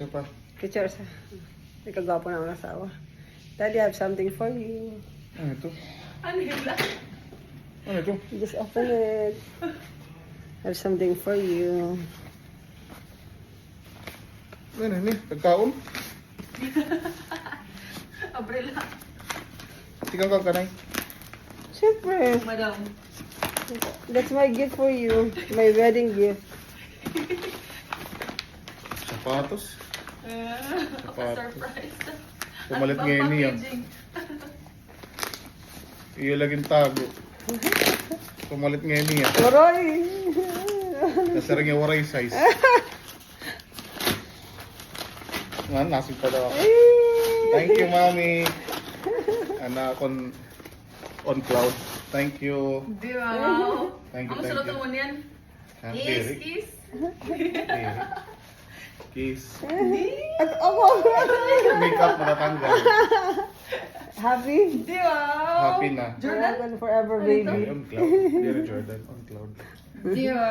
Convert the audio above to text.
Ito pa. Pictures. Ikagapo na ang asawa. Daddy, I have something for you. Ano ito? Ano yun lang? Ano ito? Just open it. I have something for you. Ano yun eh? Pagkaon? Abrela. Tingnan ka kanay. Siyempre. Madam. That's my gift for you. My wedding gift. Sapatos. Surprise. Pumalit ngayon niya. Iyo laging tago. Pumalit ngayon niya. Aroy! Nasarang yung waray size. Nga, nasig pa daw ako. Thank you, mami. Anak on cloud. Thank you. Di ba? Thank you, Ang thank sunod you. naman yan. Ha, Kiss, Derek? kiss. Derek. Kiss. At ako! Makeup matatanggal. Happy? Di ba? Happy na. Jordan forever, baby. On cloud. Dear Jordan, on cloud. Di ba?